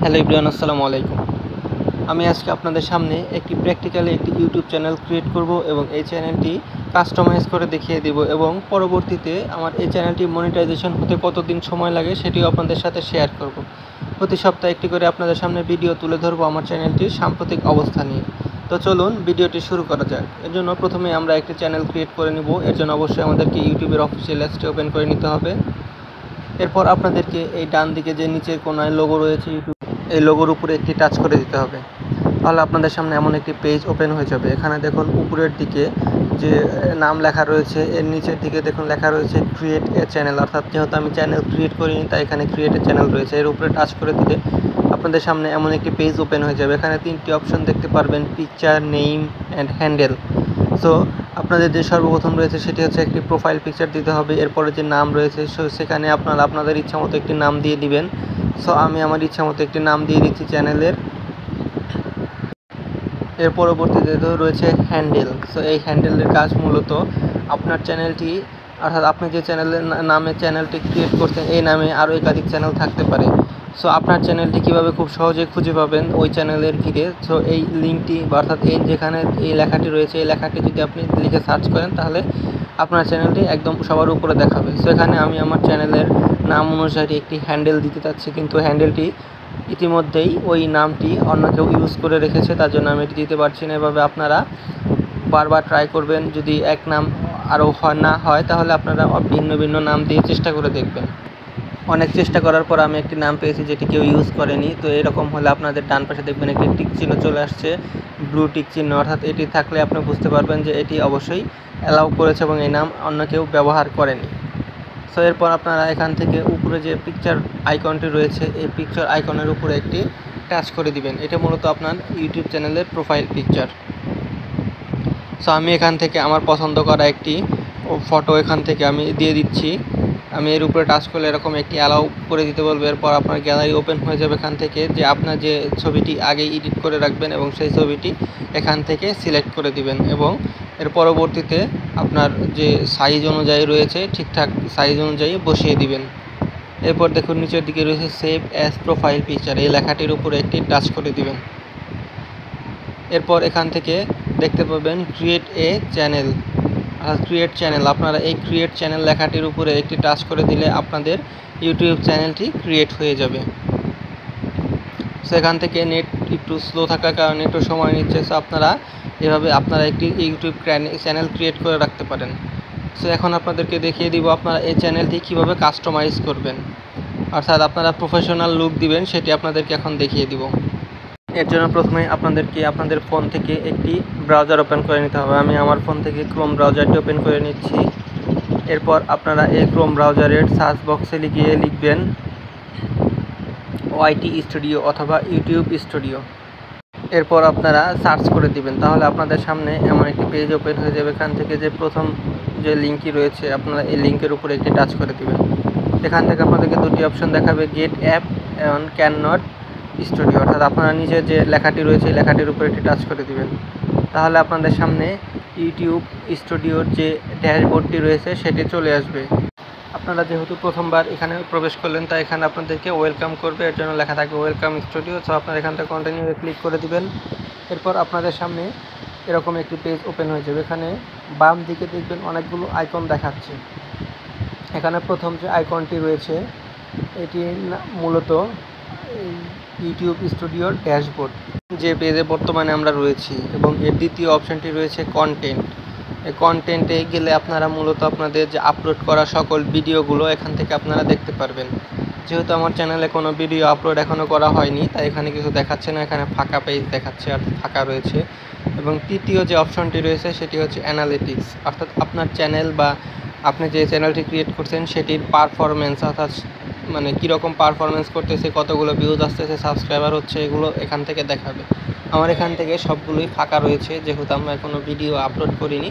Hello everyone, আসসালামু আলাইকুম। আমি আজকে আপনাদের সামনে একটি প্র্যাকটিক্যালি একটি ইউটিউব চ্যানেল ক্রিয়েট করব এবং এই চ্যানেলটি কাস্টমাইজ করে দেখিয়ে দেব এবং পরবর্তীতে আমার এই চ্যানেলটি মনিটাইজেশন হতে কতদিন সময় লাগে সেটিও আপনাদের সাথে শেয়ার করব। প্রতি সপ্তাহে একটি করে আপনাদের সামনে ভিডিও তুলে ধরবো আমার চ্যানেলটির সাম্প্রতিক অবস্থা নিয়ে। তো চলুন ভিডিওটি শুরু করা যাক। এর জন্য প্রথমে আমরা একটি চ্যানেল ক্রিয়েট করে নিব। এর জন্য অবশ্যই আমাদেরকে ইউটিউবের অফিসিয়াল অ্যাপসটি ওপেন করে নিতে হবে। এরপর আপনাদেরকে এই ডান দিকে যে নিচের কোনায় লোগো রয়েছে ইউটিউব, এই লোগোর উপরে একটি টাচ করে দিতে হবে। তাহলে আপনাদের সামনে এমন একটি পেজ ওপেন হয়ে যাবে। এখানে দেখুন উপরের দিকে যে নাম লেখা রয়েছে, এর নিচের দিকে দেখুন লেখা রয়েছে ক্রিয়েট এ চ্যানেল, অর্থাৎ যেহেতু আমি চ্যানেল ক্রিয়েট করিনি তাই এখানে ক্রিয়েট এ চ্যানেল রয়েছে। এর উপরে টাচ করে দিলে আপনাদের সামনে এমন একটি পেজ ওপেন হয়ে যাবে। এখানে তিনটি অপশন দেখতে পারবেন, picture, name and handle. So আপনাদের যে সর্বপ্রথম রয়েছে সেটি হচ্ছে একটি প্রোফাইল পিকচার দিতে হবে। এরপরে যে নাম রয়েছে সেখানে আপনারা আপনাদের ইচ্ছা মতো একটি নাম দিয়ে দিবেন। সো আমি আমার ইচ্ছা মতো একটি নাম দিয়ে দিচ্ছি চ্যানেলের। এর পরবর্তীতে রয়েছে হ্যান্ডেল। সো এই হ্যান্ডেলের কাজ মূলত আপনার চ্যানেলটি, অর্থাৎ আপনি যে চ্যানেলের নামে চ্যানেলটি ক্রিয়েট করছেন এই নামে আরও একাধিক চ্যানেল থাকতে পারে। সো আপনার চ্যানেলটি কীভাবে খুব সহজে খুঁজে পাবেন ওই চ্যানেলের ঘিরে, সো এই লিঙ্কটি অর্থাৎ এই যেখানে এই লেখাটি রয়েছে এই লেখাটি যদি আপনি লিখে সার্চ করেন তাহলে আপনার চ্যানেলটি একদম সবার উপরে দেখাবে। সো এখানে আমি আমার চ্যানেলের নাম অনুসারে একটি হ্যান্ডেল দিতে চাচ্ছি, কিন্তু হ্যান্ডেলটি ইতিমধ্যেই ওই নামটি অন্য কেউ ইউজ করে রেখেছে, তার জন্য আমি এটি দিতে পারছি না। এভাবে আপনারা বারবার ট্রাই করবেন। যদি এক নাম আরও না হয় তাহলে আপনারা ভিন্ন ভিন্ন নাম দিয়ে চেষ্টা করে দেখবেন। অনেক চেষ্টা করার পর আমি একটি নাম পেয়েছি যেটি কেউ ইউজ করেনি। তো এরকম হলে আপনাদের ডান পাশে দেখবেন একটি টিক চিহ্ন চলে আসছে, ব্লু টিক চিহ্ন, অর্থাৎ এটি থাকলে আপনি বুঝতে পারবেন যে এটি অবশ্যই অ্যালাউ করেছে এবং এই নাম অন্য কেউ ব্যবহার করেনি। সো এরপর আপনারা এখান থেকে উপরে যে পিকচার আইকনটি রয়েছে এই পিকচার আইকনের উপরে একটি টাচ করে দিবেন। এটা মূলত আপনার ইউটিউব চ্যানেলের প্রোফাইল পিকচার। সো আমি এখান থেকে আমার পছন্দ করা একটি ফটো এখান থেকে আমি দিয়ে দিচ্ছি। আমি এর উপরে টাচ করলে এরকম একটি অ্যালাউ করে দিতে বলবো। এরপর আপনার গ্যালারি ওপেন হয়ে যাবে। এখান থেকে যে আপনার যে ছবিটি আগে এডিট করে রাখবেন এবং সেই ছবিটি এখান থেকে সিলেক্ট করে দিবেন এবং এর পরবর্তীতে আপনার যে সাইজ অনুযায়ী রয়েছে ঠিকঠাক সাইজ অনুযায়ী বসিয়ে দিবেন। এরপর দেখুন নিচের দিকে রয়েছে সেভ অ্যাজ প্রোফাইল পিকচার, এই লেখাটির উপরে একটি টাচ করে দিবেন। এরপর এখান থেকে দেখতে পাবেন create a channel, create channel. আপনারা এই ক্রিয়েট চ্যানেল লেখাটির উপরে একটি টাচ করে দিলে আপনাদের ইউটিউব চ্যানেলটি ক্রিয়েট হয়ে যাবে। সেখান থেকে নেট একটু স্লো থাকার কারণে একটু সময় নিচ্ছে। সো আপনারা এভাবে আপনারা একটি ইউটিউব চ্যানেল ক্রিয়েট করে রাখতে পারেন। সো এখন আপনাদেরকে দেখিয়ে দিব আপনারা এই চ্যানেলটি কীভাবে কাস্টমাইজ করবেন, অর্থাৎ আপনারা প্রফেশনাল লুক দিবেন, সেটি আপনাদেরকে এখন দেখিয়ে দিব। এর জন্য প্রথমে আপনাদেরকে আপনাদের ফোন থেকে একটি ব্রাউজার ওপেন করে নিতে হবে। আমি আমার ফোন থেকে ক্রোম ব্রাউজারটি ওপেন করে নিচ্ছি। এরপর আপনারা এই ক্রোম ব্রাউজারের সার্চ বক্সে লিখবেন ওয়াইটি স্টুডিও অথবা ইউটিউব স্টুডিও। এরপর আপনারা সার্চ করে দিবেন, তাহলে আপনাদের সামনে এমন একটি পেজ ওপেন হয়ে যাবে। এখান থেকে যে প্রথম যে লিঙ্কটি রয়েছে আপনারা এই লিঙ্কের উপরে একটি টাচ করে দিবেন। এখান থেকে আপনাদেরকে দুটি অপশন দেখাবে, get app and can not studio, অর্থাৎ আপনারা নিচে যে লেখাটি রয়েছে এই লেখাটির উপরে একটি টাচ করে দিবেন। তাহলে আপনাদের সামনে ইউটিউব স্টুডিওর যে ড্যাশবোর্ডটি রয়েছে সেটি চলে আসবে। আপনারা যেহেতু প্রথমবার এখানে প্রবেশ করলেন তাই এখানে আপনাদেরকে ওয়েলকাম করবে, এর জন্য লেখা থাকবে ওয়েলকাম স্টুডিও। সো আপনারা এখান থেকে কন্টিনিউতে ক্লিক করে দিবেন। এরপর আপনাদের সামনে এরকম একটি পেজ ওপেন হয়ে যাবে। এখানে বাম দিকে দেখবেন অনেকগুলো আইকন দেখাচ্ছে। এখানে প্রথম যে আইকনটি রয়েছে এটি মূলত ইউটিউব স্টুডিওর ড্যাশবোর্ড, যে পেজে বর্তমানে আমরা রয়েছি, এবং এর দ্বিতীয় অপশানটি রয়েছে কন্টেন্ট। এই কন্টেন্টে গেলে আপনারা মূলত আপনাদের যে আপলোড করা সকল ভিডিওগুলো এখান থেকে আপনারা দেখতে পারবেন। যেহেতু আমার চ্যানেলে কোনো ভিডিও আপলোড এখনও করা হয়নি তাই এখানে কিছু দেখাচ্ছে না, এখানে ফাঁকা পেজ দেখাচ্ছে আর ফাঁকা রয়েছে। এবং তৃতীয় যে অপশনটি রয়েছে সেটি হচ্ছে অ্যানালিটিক্স, অর্থাৎ আপনার চ্যানেল বা আপনি যে চ্যানেলটি ক্রিয়েট করছেন সেটির পারফরমেন্স, অর্থাৎ মানে কীরকম পারফরমেন্স করতেছে, কতগুলো ভিউজ আসতেছে, সাবস্ক্রাইবার হচ্ছে, এগুলো এখান থেকে দেখাবে। আমার এখান থেকে সবগুলোই ফাঁকা রয়েছে যেহেতু আমরা কোনো ভিডিও আপলোড করিনি।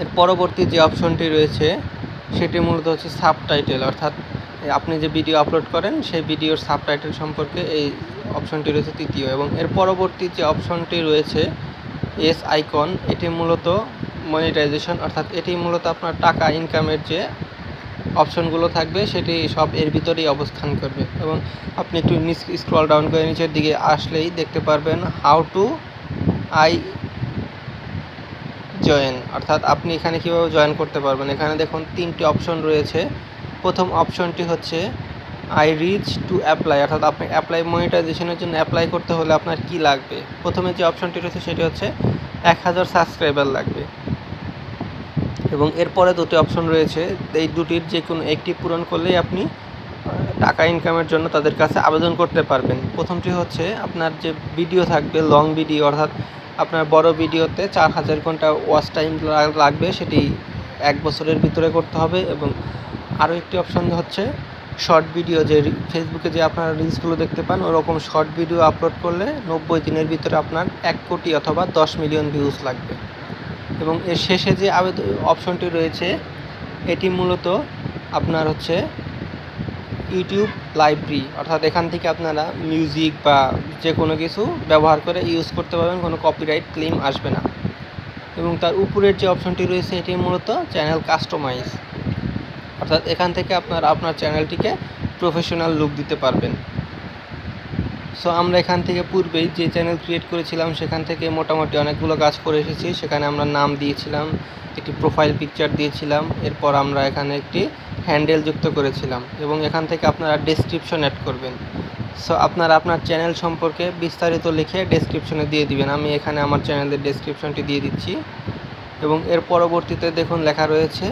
এর পরবর্তী যে অপশনটি রয়েছে সেটি মূলত হচ্ছে সাবটাইটেল, অর্থাৎ আপনি যে ভিডিও আপলোড করেন সেই ভিডিওর সাবটাইটেল সম্পর্কে এই অপশনটি রয়েছে তৃতীয়। এবং এর পরবর্তী যে অপশনটি রয়েছে এস আইকন, এটি মূলত মনিটাইজেশন, অর্থাৎ এটি মূলত আপনার টাকা ইনকামের যে অপশনগুলো থাকবে সেটি সব এর ভিতরেই অবস্থান করবে। এবং আপনি একটু স্ক্রল ডাউন করে নিচের দিকে আসলেই দেখতে পারবেন হাউ টু আই জয়েন, অর্থাৎ আপনি এখানে কীভাবে জয়েন করতে পারবেন। এখানে দেখুন 3টি অপশন রয়েছে। প্রথম অপশনটি হচ্ছে আই রিচ টু অ্যাপ্লাই, অর্থাৎ আপনি অ্যাপ্লাই মনিটাইজেশনের জন্য অ্যাপ্লাই করতে হলে আপনার কি লাগবে। প্রথমে যে অপশনটি রয়েছে সেটি হচ্ছে 1000 সাবস্ক্রাইবার লাগবে। এবং এরপরে দুটি অপশন রয়েছে, এই দুটির যে কোনো একটি পূরণ করলেই আপনি টাকা ইনকামের জন্য তাদের কাছে আবেদন করতে পারবেন। প্রথমটি হচ্ছে আপনার যে ভিডিও থাকবে লং ভিডিও, অর্থাৎ আপনার বড় ভিডিওতে 4000 ঘন্টা ওয়াচ টাইম লাগবে, সেটি 1 বছরের ভিতরে করতে হবে। এবং আরও একটি অপশন হচ্ছে শর্ট ভিডিও, যে ফেসবুকে যে আপনারা রিলসগুলো দেখতে পান ওরকম শর্ট ভিডিও আপলোড করলে 90 দিনের ভিতরে আপনার 1 কোটি অথবা 10 মিলিয়ন ভিউজ লাগবে। এবং এর শেষে যে অপশনটি রয়েছে এটি মূলত আপনার হচ্ছে ইউটিউব লাইব্রেরি, অর্থাৎ এখান থেকে আপনারা মিউজিক বা যে কোনো কিছু ব্যবহার করে ইউজ করতে পারবেন, কোনো কপিরাইট ক্লেম আসবে না। এবং তার উপরের যে অপশনটি রয়েছে এটি মূলত চ্যানেল কাস্টমাইজ, অর্থাৎ এখান থেকে আপনার চ্যানেলটিকে প্রফেশনাল লুক দিতে পারবেন। সো আমরা এখান থেকে পূর্বেই যে চ্যানেল ক্রিয়েট করেছিলাম সেখান থেকে মোটামুটি অনেকগুলো কাজ করে এসেছি। সেখানে আমরা নাম দিয়েছিলাম, একটি প্রোফাইল পিকচার দিয়েছিলাম, এরপর আমরা এখানে একটি হ্যান্ডেল যুক্ত করেছিলাম এবং এখান থেকে আপনারা ডেসক্রিপশন অ্যাড করবেন। সো আপনারা আপনার চ্যানেল সম্পর্কে বিস্তারিত লিখে ডেসক্রিপশনে দিয়ে দিবেন। আমি এখানে আমার চ্যানেলের ডেসক্রিপশনটি দিয়ে দিচ্ছি এবং এর পরবর্তীতে দেখুন লেখা রয়েছে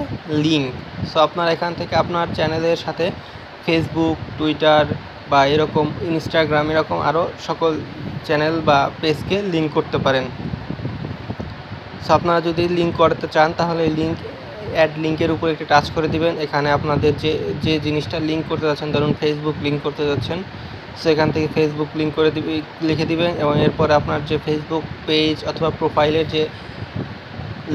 লিঙ্ক। সো আপনারা এখান থেকে আপনার চ্যানেলের সাথে ফেসবুক, টুইটার বা এরকম ইনস্টাগ্রাম এরকম আরও সকল চ্যানেল বা পেজকে লিঙ্ক করতে পারেন। সো আপনারা যদি লিঙ্ক করতে চান তাহলে লিঙ্ক অ্যাড লিঙ্কের উপর একটি টাচ করে দিবেন। এখানে আপনাদের যে জিনিসটা লিঙ্ক করতে যাচ্ছেন, ধরুন ফেসবুক লিঙ্ক করতে যাচ্ছেন, সেখান থেকে ফেসবুক লিঙ্ক করে লিখে দিবেন এবং এরপরে আপনার যে ফেসবুক পেজ অথবা প্রোফাইলের যে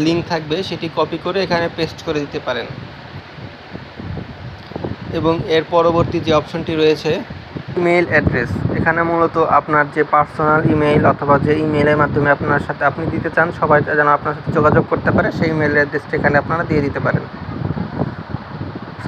লিঙ্ক থাকবে সেটি কপি করে এখানে পেস্ট করে দিতে পারেন। এবং এর পরবর্তী যে অপশনটি রয়েছে ইমেইল অ্যাড্রেস, এখানে মূলত আপনার যে পার্সোনাল ইমেইল অথবা যে ইমেইলের মাধ্যমে আপনার সাথে আপনি দিতে চান সবাই যেন আপনার সাথে যোগাযোগ করতে পারে সেই ইমেইল অ্যাড্রেসটা এখানে আপনারা দিয়ে দিতে পারেন।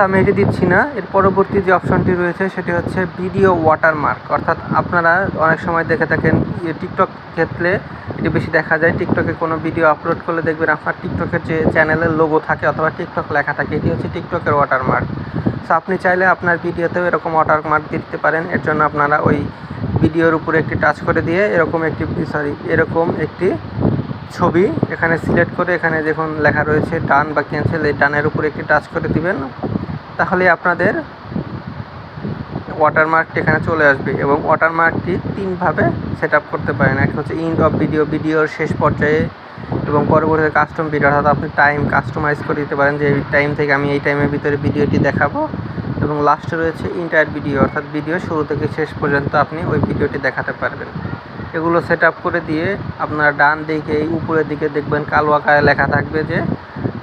আমি এটি দিচ্ছি না। এর পরবর্তী যে অপশনটি রয়েছে সেটি হচ্ছে ভিডিও ওয়াটারমার্ক, অর্থাৎ আপনারা অনেক সময় দেখে থাকেন টিকটক ক্ষেত্রে এটি বেশি দেখা যায়। টিকটকে কোনো ভিডিও আপলোড করলে দেখবেন আপনার টিকটকের যে চ্যানেলের লোগো থাকে অথবা টিকটক লেখা থাকে, এটি হচ্ছে টিকটকের ওয়াটারমার্ক। সো আপনি চাইলে আপনার ভিডিওতেও এরকম ওয়াটারমার্ক দিতে পারেন। এর জন্য আপনারা ওই ভিডিওর উপরে একটি টাচ করে দিয়ে এরকম একটি ছবি এখানে সিলেক্ট করে এখানে দেখুন লেখা রয়েছে ডান বা ক্যান্সেল, এই ডানের উপরে একটি টাচ করে দিবেন, তাহলে আপনাদের ওয়াটারমার্কটি এখানে চলে আসবে। এবং ওয়াটারমার্কটি 3ভাবে সেট আপ করতে পারেন। এক হচ্ছে ইন্ড অফ ভিডিওর শেষ পর্যায়ে, এবং পরবর্তীতে কাস্টম ভিডিও, অর্থাৎ আপনি টাইম কাস্টমাইজ করে দিতে পারেন যে এই টাইম থেকে আমি এই টাইমের ভিতরে ভিডিওটি দেখাবো। এবং লাস্টে রয়েছে ইন্টায়ার ভিডিও, অর্থাৎ ভিডিও শুরু থেকে শেষ পর্যন্ত আপনি ওই ভিডিওটি দেখাতে পারবেন। এগুলো সেট আপ করে দিয়ে আপনার ডান দিকে এই উপরের দিকে দেখবেন কালো আকারে লেখা থাকবে যে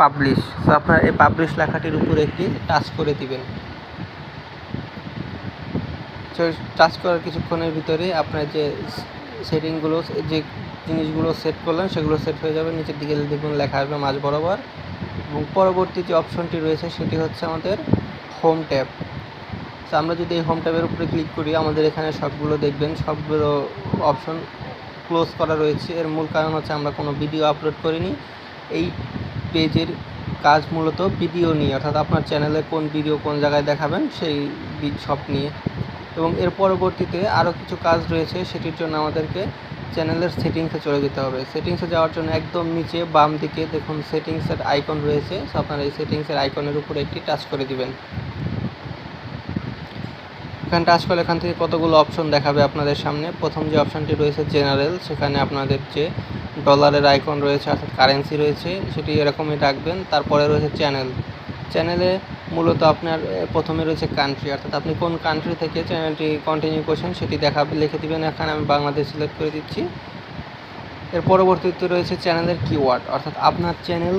পাবলিশ। সো আপনার এই পাবলিশ লেখাটির উপরে একটি টাচ করে দিবেন। টাচ করার কিছুক্ষণের ভিতরে আপনার যে সেটিংগুলো, যে জিনিসগুলো সেট করলেন সেগুলো সেট হয়ে যাবে। নিচের দিকে দেখুন লেখা আসবে মাঝ বরাবর। এবং পরবর্তী যে অপশনটি রয়েছে সেটি হচ্ছে আমাদের হোম ট্যাব। তো আমরা যদি এই হোম ট্যাবের উপরে ক্লিক করি আমাদের এখানে সবগুলো দেখবেন সবগুলো অপশন ক্লোজ করা রয়েছে। এর মূল কারণ হচ্ছে আমরা কোনো ভিডিও আপলোড করিনি। এই পেজের কাজ মূলত ভিডিও নিয়ে, অর্থাৎ আপনার চ্যানেলে কোন ভিডিও কোন জায়গায় দেখাবেন সেই সব নিয়ে। এবং এর পরবর্তীতে আরও কিছু কাজ রয়েছে, সেটির জন্য আমাদেরকে চ্যানেলের সেটিংসে চলে যেতে হবে। সেটিংসে যাওয়ার জন্য একদম নিচে বাম দিকে দেখুন সেটিংসের আইকন রয়েছে। সো আপনারা এই সেটিংসের আইকনের উপরে একটি টাচ করে দিবেন। এখানে টাচ করলে এখান থেকে কতগুলো অপশন দেখাবে আপনাদের সামনে। প্রথম যে অপশনটি রয়েছে জেনারেল, সেখানে আপনাদের যে ডলারের আইকন রয়েছে অর্থাৎ কারেন্সি রয়েছে সেটি এরকমই রাখবেন। তারপরে রয়েছে চ্যানেলে মূলত আপনার প্রথমে রয়েছে কান্ট্রি, অর্থাৎ আপনি কোন কান্ট্রি থেকে চ্যানেলটি কন্টিনিউ করছেন সেটি লিখে দিবেন। এখানে আমি বাংলাদেশ সিলেক্ট করে দিচ্ছি। এর পরবর্তীতে রয়েছে চ্যানেলের কিওয়ার্ড, অর্থাৎ আপনার চ্যানেল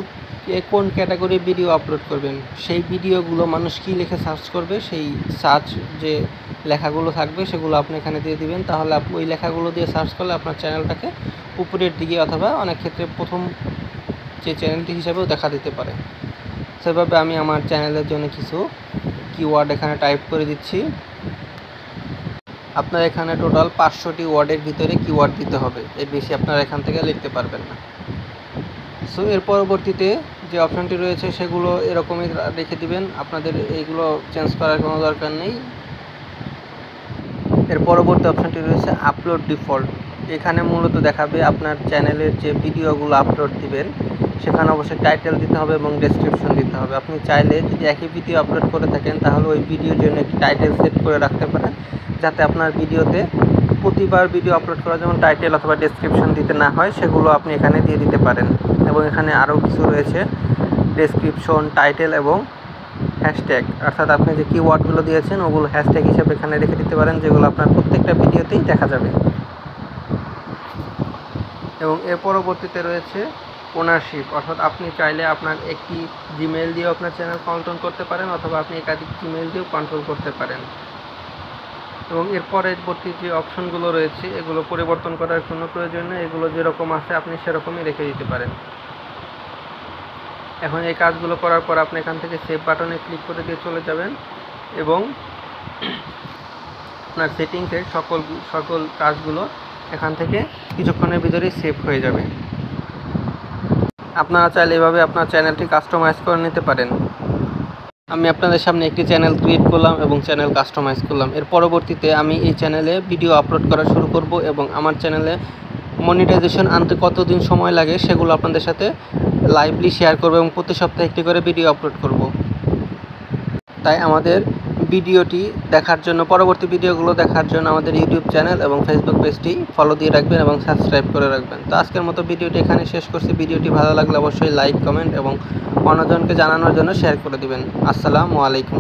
কোন ক্যাটাগরির ভিডিও আপলোড করবেন, সেই ভিডিওগুলো মানুষ কী লিখে সার্চ করবে, সেই সার্চ যে লেখাগুলো থাকবে সেগুলো আপনি এখানে দিয়ে দিবেন। তাহলে আপনি ওই লেখাগুলো দিয়ে সার্চ করলে আপনার চ্যানেলটাকে উপরের দিকে অথবা অনেক ক্ষেত্রে প্রথম যে চ্যানেলটি হিসাবেও দেখা দিতে পারে। সেভাবে আমি আমার চ্যানেলের জন্য কিছু কিওয়ার্ড এখানে টাইপ করে দিচ্ছি। আপনার এখানে টোটাল 500টি ওয়ার্ডের ভিতরে কিওয়ার্ড দিতে হবে, এর বেশি আপনারা এখান থেকে লিখতে পারবেন না। সো এর পরবর্তীতে যে অপশানটি রয়েছে সেগুলো এরকমই রেখে দিবেন, আপনাদের এইগুলো চেঞ্জ করার কোনো দরকার নেই। এর পরবর্তী অপশানটি রয়েছে আপলোড ডিফল্ট। এখানে মূলত দেখাবে আপনার চ্যানেলের যে ভিডিওগুলো আপলোড দিবেন সেখানে অবশ্যই টাইটেল দিতে হবে এবং ডেসক্রিপশন দিতে হবে। আপনি চাইলে যদি একই ভিডিও আপলোড করে থাকেন তাহলে ওই ভিডিওর জন্য একটি টাইটেল সেট করে রাখতে পারেন, যাতে আপনার ভিডিওতে প্রতিবার ভিডিও আপলোড করা যেমন টাইটেল অথবা ডেসক্রিপশন দিতে না হয়, সেগুলো আপনি এখানে দিয়ে দিতে পারেন। এবং এখানে আরও কিছু রয়েছে, ডেসক্রিপশন, টাইটেল এবং হ্যাশট্যাগ, অর্থাৎ আপনি যে কিওয়ার্ডগুলো দিয়েছেন ওগুলো হ্যাশট্যাগ হিসেবে এখানে রেখে দিতে পারেন, যেগুলো আপনার প্রত্যেকটা ভিডিওতেই দেখা যাবে। এবং এর পরবর্তীতে রয়েছে ওনারশিপ, অর্থাৎ আপনি চাইলে আপনার একটি জিমেইল দিয়েও আপনার চ্যানেল কন্ট্রোল করতে পারেন অথবা আপনি একাধিক জিমেইল দিয়েও কন্ট্রোল করতে পারেন। এবং এর পরবর্তী যে অপশনগুলো রয়েছে এগুলো পরিবর্তন করার কোনো প্রয়োজন নেই, এগুলো যেরকম আছে আপনি সেরকমই রেখে দিতে পারেন। এখন এই কাজগুলো করার পর আপনি এখান থেকে সেভ বাটনে ক্লিক করে দিয়ে চলে যাবেন এবং আপনার সেটিংসের সকল কাজগুলো এখান থেকে কিছুক্ষণের ভিতরেই সেভ হয়ে যাবে। আপনারা চাইলে এভাবে আপনার চ্যানেলটি কাস্টমাইজ করে নিতে পারেন। আমি আপনাদের সামনে একটি চ্যানেল ক্রিয়েট করলাম এবং চ্যানেল কাস্টমাইজ করলাম। এর পরবর্তীতে আমি এই চ্যানেলে ভিডিও আপলোড করা শুরু করব এবং আমার চ্যানেলে মনিটাইজেশন আনতে কতদিন সময় লাগে সেগুলো আপনাদের সাথে লাইভলি শেয়ার করব এবং প্রতি সপ্তাহে একটি করে ভিডিও আপলোড করব। তাই আমাদের ভিডিওটি দেখার জন্য, পরবর্তী ভিডিওগুলো দেখার জন্য আমাদের ইউটিউব চ্যানেল এবং ফেসবুক পেজটি ফলো দিয়ে রাখবেন এবং সাবস্ক্রাইব করে রাখবেন। তো আজকের মতো ভিডিওটি এখানে শেষ করছি। ভিডিওটি ভালো লাগলে অবশ্যই লাইক, কমেন্ট এবং অন্যজনকে জানানোর জন্য শেয়ার করে দিবেন। আসসালামু আলাইকুম।